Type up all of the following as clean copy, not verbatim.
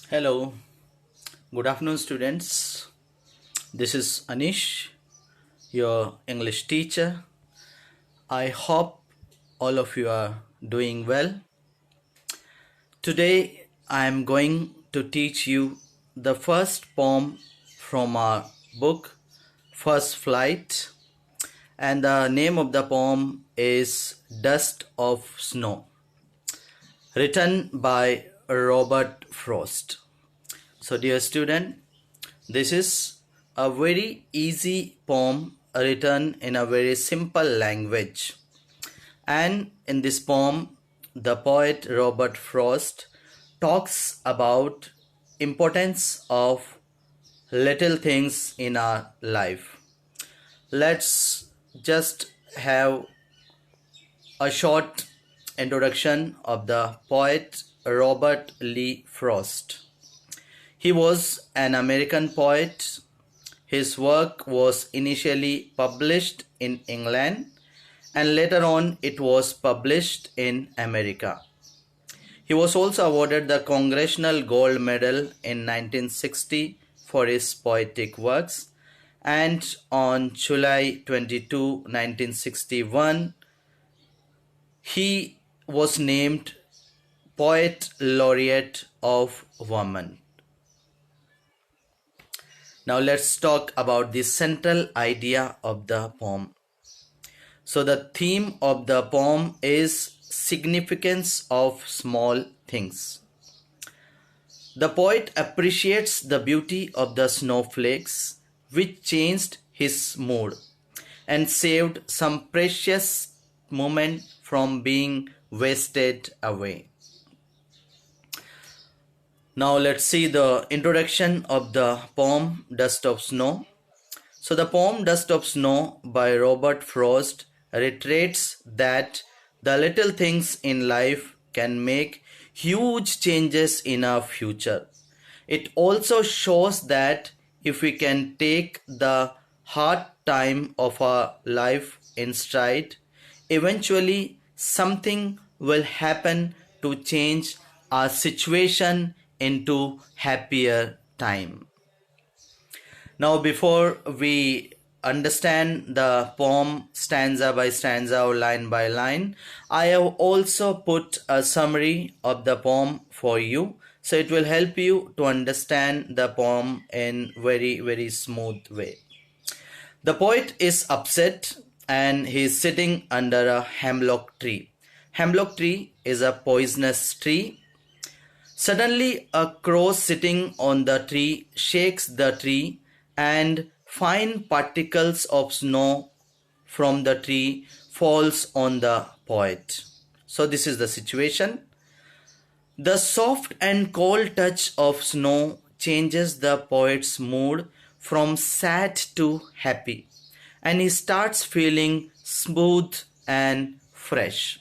Hello, good afternoon, students. This is Anish, your English teacher. I hope all of you are doing well. Today, I am going to teach you the first poem from our book, First Flight, and the name of the poem is Dust of Snow, written by Robert Frost. So, dear student, this is a very easy poem written in a very simple language. And in this poem, the poet Robert Frost talks about importance of little things in our life. Let's just have a short introduction of the poet Robert Lee Frost. He was an American poet. His work was initially published in England and later on it was published in America. He was also awarded the Congressional Gold Medal in 1960 for his poetic works, and on July 22, 1961, he was named Poet Laureate of Vermont. Now let's talk about the central idea of the poem. So the theme of the poem is significance of small things. The poet appreciates the beauty of the snowflakes which changed his mood and saved some precious moment from being wasted away. Now let's see the introduction of the poem Dust of Snow. So the poem Dust of Snow by Robert Frost reiterates that the little things in life can make huge changes in our future. It also shows that if we can take the hard time of our life in stride, eventually something will happen to change our situation into happier time. Now, before we understand the poem stanza by stanza or line by line, I have also put a summary of the poem for you, so it will help you to understand the poem in very smooth way. The poet is upset and he is sitting under a hemlock tree. Hemlock tree is a poisonous tree. Suddenly, a crow sitting on the tree shakes the tree and fine particles of snow from the tree falls on the poet. So this is the situation. The soft and cold touch of snow changes the poet's mood from sad to happy, and he starts feeling smooth and fresh.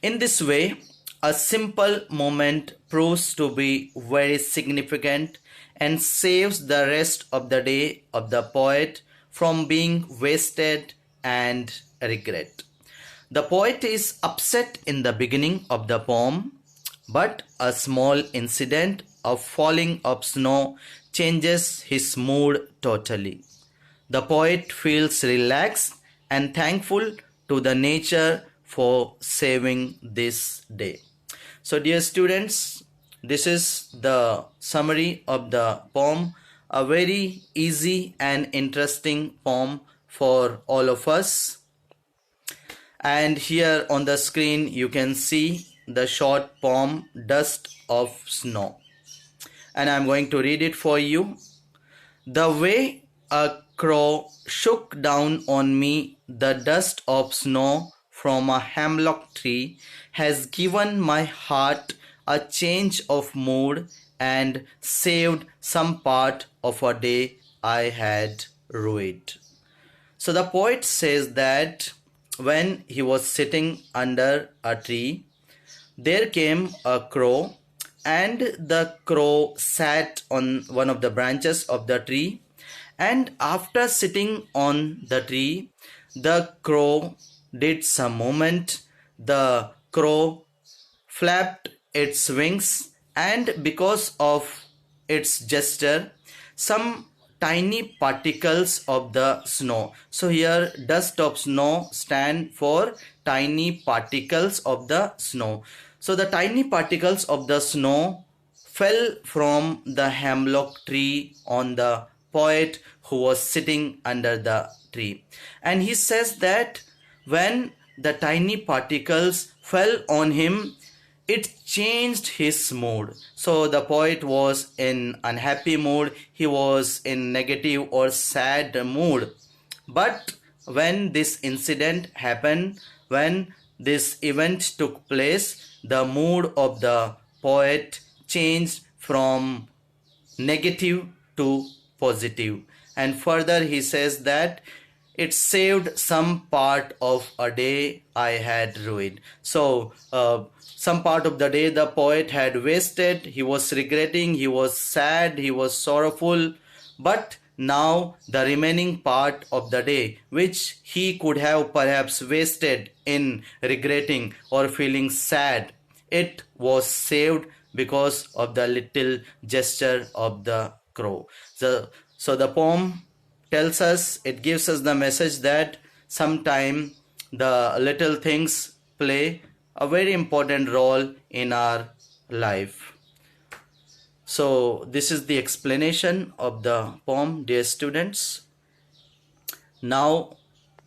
In this way, a simple moment proves to be very significant and saves the rest of the day of the poet from being wasted and regret. The poet is upset in the beginning of the poem, but a small incident of falling of snow changes his mood totally. The poet feels relaxed and thankful to the nature for saving this day. So dear students, this is the summary of the poem, a very easy and interesting poem for all of us. And here on the screen you can see the short poem Dust of Snow. And I'm going to read it for you. The way a crow shook down on me the dust of snow from a hemlock tree has given my heart a change of mood and saved some part of a day I had ruined. So the poet says that when he was sitting under a tree, there came a crow, and the crow sat on one of the branches of the tree, and after sitting on the tree, the crow did some movement. The crow flapped its wings and because of its gesture, some tiny particles of the snow. So here dust of snow stand for tiny particles of the snow. So the tiny particles of the snow fell from the hemlock tree on the poet who was sitting under the tree. And he says that when the tiny particles fell on him, it changed his mood. So the poet was in unhappy mood, he was in negative or sad mood. But when this incident happened, when this event took place, the mood of the poet changed from negative to positive. And further he says that it saved some part of a day I had ruined. So some part of the day the poet had wasted, he was regretting, he was sad, he was sorrowful, but now the remaining part of the day which he could have perhaps wasted in regretting or feeling sad, it was saved because of the little gesture of the crow. So the poem tells us, it gives us the message that sometime the little things play a very important role in our life. So this is the explanation of the poem, dear students. Now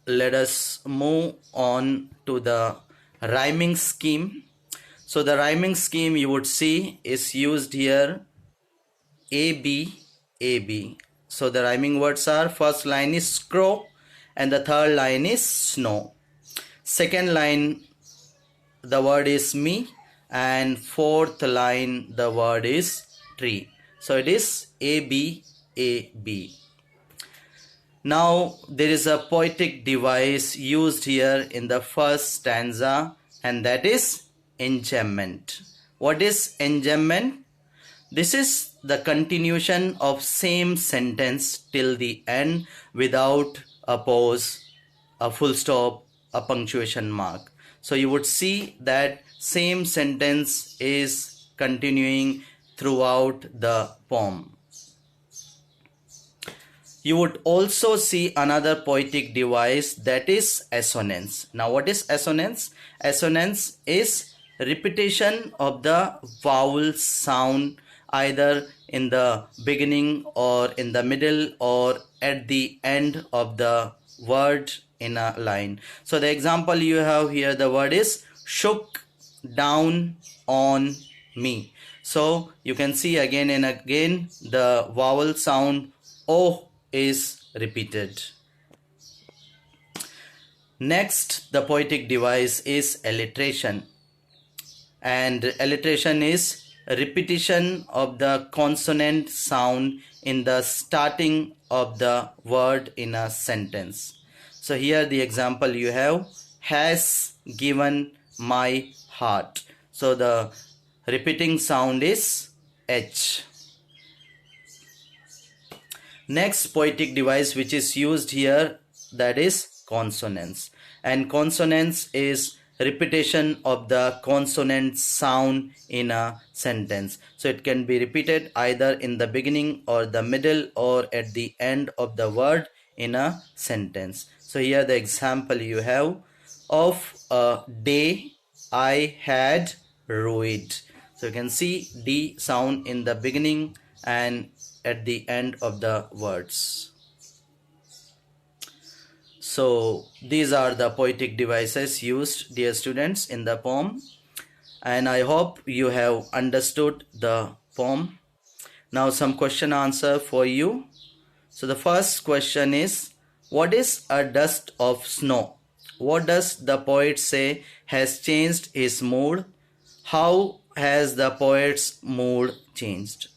let us move on to the rhyming scheme. So the rhyming scheme you would see is used here A, B, A, B. So the rhyming words are, first line is crow and the third line is snow. Second line the word is me and fourth line the word is tree. So it is A, B, A, B. Now there is a poetic device used here in the first stanza, and that is enchantment. What is enchantment? This is the continuation of same sentence till the end without a pause, a full stop, a punctuation mark. So you would see that same sentence is continuing throughout the poem. You would also see another poetic device, that is assonance. Now what is assonance? Assonance is repetition of the vowel sound either in the beginning or in the middle or at the end of the word in a line. So the example you have here, the word is shook down on me. So you can see again and again the vowel sound O is repeated. Next, the poetic device is alliteration. And alliteration is repetition of the consonant sound in the starting of the word in a sentence. So here the example you have, has given my heart. So the repeating sound is H. Next poetic device which is used here, that is consonants. And consonants is repetition of the consonant sound in a sentence. So it can be repeated either in the beginning or the middle or at the end of the word in a sentence. So here the example you have, of a day I had ruined. So you can see D sound in the beginning and at the end of the words. So these are the poetic devices used, dear students, in the poem, and I hope you have understood the poem. Now some question answer for you. So the first question is, what is a dust of snow? What does the poet say has changed his mood? How has the poet's mood changed?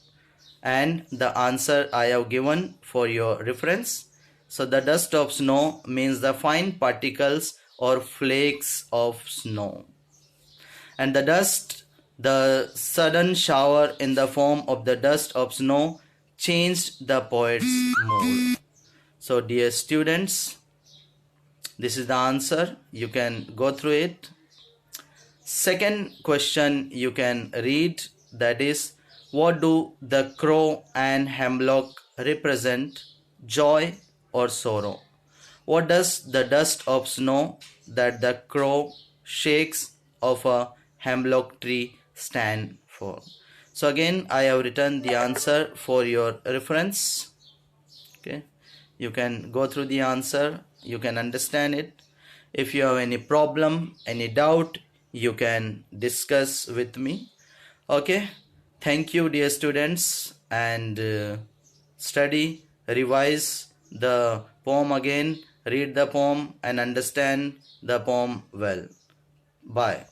And the answer I have given for your reference. So the dust of snow means the fine particles or flakes of snow. And the dust, the sudden shower in the form of the dust of snow changed the poet's mood. So dear students, this is the answer. You can go through it. Second question you can read that is, what do the crow and hemlock represent, joy or sorrow? What does the dust of snow that the crow shakes of a hemlock tree stand for? So again, I have written the answer for your reference. Okay, you can go through the answer, you can understand it. If you have any problem, any doubt, you can discuss with me. Okay, thank you dear students, and study, revise the poem again, read the poem and understand the poem well. Bye.